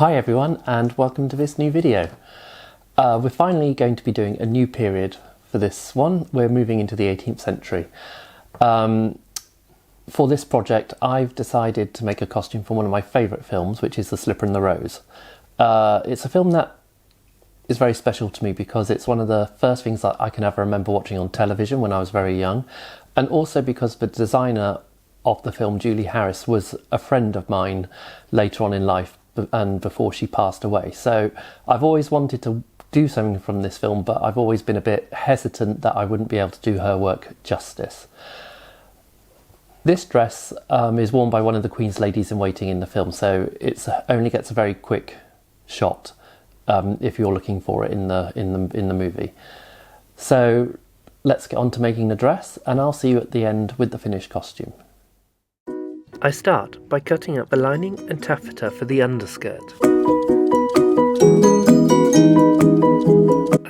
Hi everyone and welcome to this new video. We're finally going to be doing a new period for this one. We're moving into the 18th century. For this project I've decided to make a costume from one of my favourite films, which is The Slipper and the Rose. It's a film that is very special to me because it's one of the first things that I can ever remember watching on television when I was very young, and also because the designer of the film, Julie Harris, was a friend of mine later on in life and before she passed away. So I've always wanted to do something from this film, but I've always been a bit hesitant that I wouldn't be able to do her work justice. This dress is worn by one of the Queen's ladies in waiting in the film, so it only gets a very quick shot if you're looking for it in the movie. So let's get on to making the dress, and I'll see you at the end with the finished costume. I start by cutting out the lining and taffeta for the underskirt.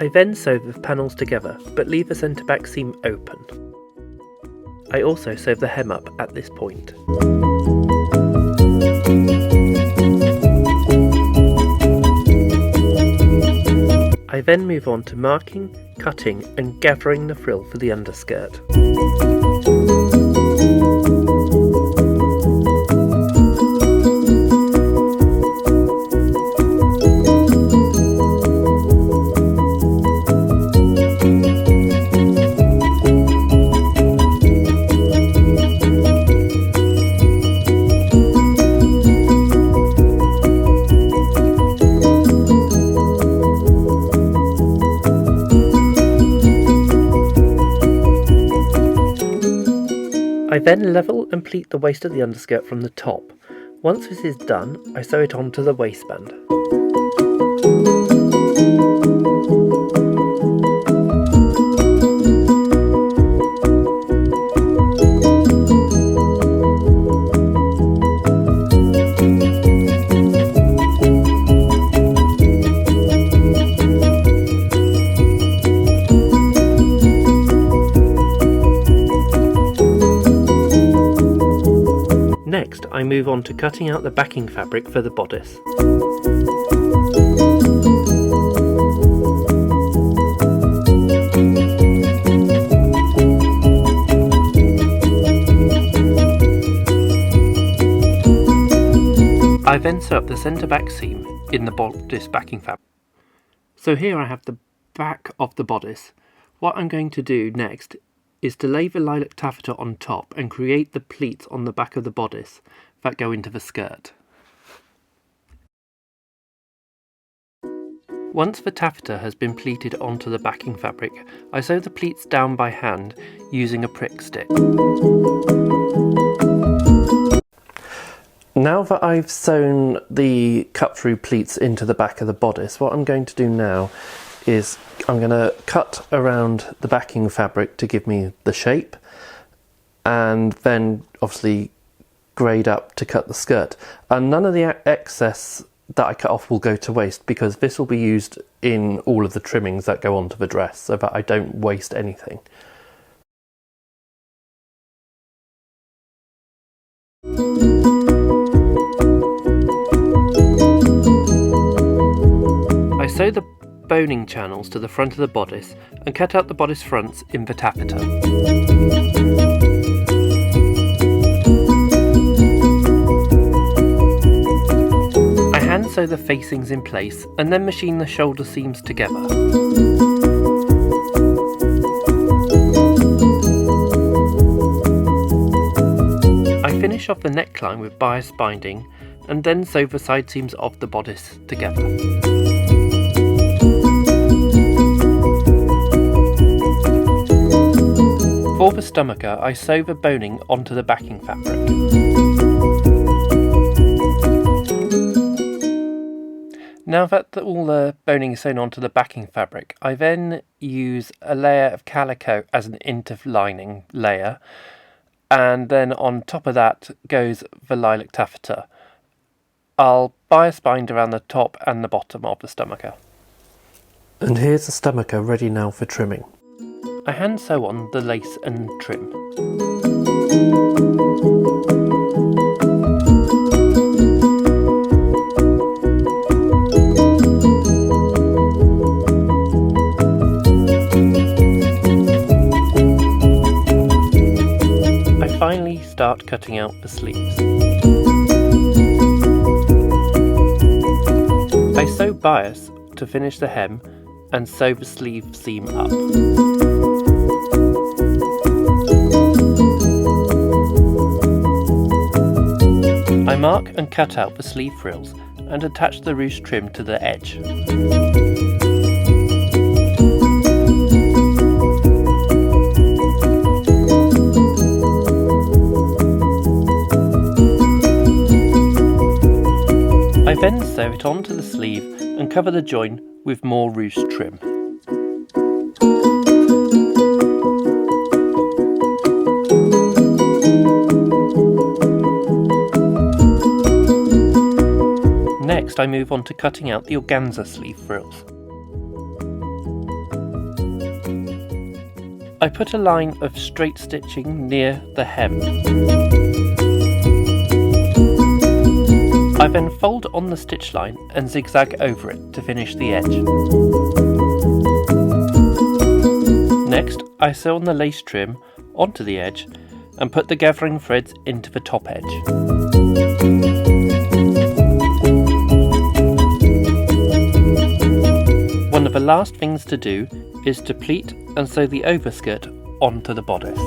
I then sew the panels together, but leave the centre back seam open. I also sew the hem up at this point. I then move on to marking, cutting and gathering the frill for the underskirt. I then level and pleat the waist of the underskirt from the top. Once this is done, I sew it onto the waistband. Next, I move on to cutting out the backing fabric for the bodice. I then sew up the centre back seam in the bodice backing fabric. So here I have the back of the bodice. What I'm going to do next is to lay the lilac taffeta on top and create the pleats on the back of the bodice that go into the skirt. Once the taffeta has been pleated onto the backing fabric, I sew the pleats down by hand using a prick stick. Now that I've sewn the cut-through pleats into the back of the bodice, what I'm going to do now is I'm going to cut around the backing fabric to give me the shape, and then obviously grade up to cut the skirt. And none of the excess that I cut off will go to waste, because this will be used in all of the trimmings that go onto the dress, so that I don't waste anything. I sew the boning channels to the front of the bodice and cut out the bodice fronts in the taffeta. I hand sew the facings in place and then machine the shoulder seams together. I finish off the neckline with bias binding and then sew the side seams of the bodice together. For the stomacher, I sew the boning onto the backing fabric. Now that all the boning is sewn onto the backing fabric, I then use a layer of calico as an interlining layer, and then on top of that goes the lilac taffeta. I'll bias bind around the top and the bottom of the stomacher. And here's the stomacher ready now for trimming. I hand sew on the lace and trim. cutting out the sleeves. I sew bias to finish the hem and sew the sleeve seam up. I mark and cut out the sleeve frills and attach the ruche trim to the edge. I then sew it onto the sleeve and cover the join with more ruche trim. Next I move on to cutting out the organza sleeve frills. I put a line of straight stitching near the hem. I then fold on the stitch line and zigzag over it to finish the edge. Next, I sew on the lace trim onto the edge and put the gathering threads into the top edge. One of the last things to do is to pleat and sew the overskirt onto the bodice.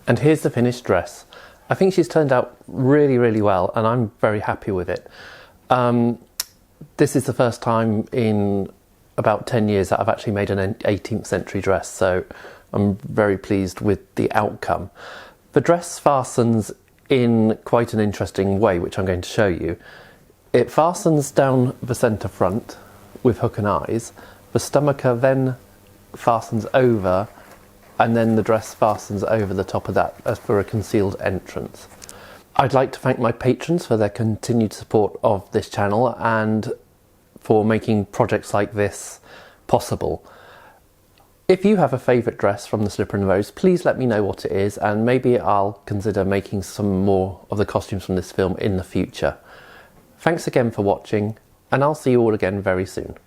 And here's the finished dress. I think she's turned out really well and I'm very happy with it. This is the first time in about 10 years that I've actually made an 18th century dress, so I'm very pleased with the outcome. The dress fastens in quite an interesting way, which I'm going to show you. It fastens down the centre front with hook and eyes. The stomacher then fastens over, and then the dress fastens over the top of that as for a concealed entrance. I'd like to thank my patrons for their continued support of this channel and for making projects like this possible. If you have a favourite dress from The Slipper and the Rose, please let me know what it is, and maybe I'll consider making some more of the costumes from this film in the future. Thanks again for watching, and I'll see you all again very soon.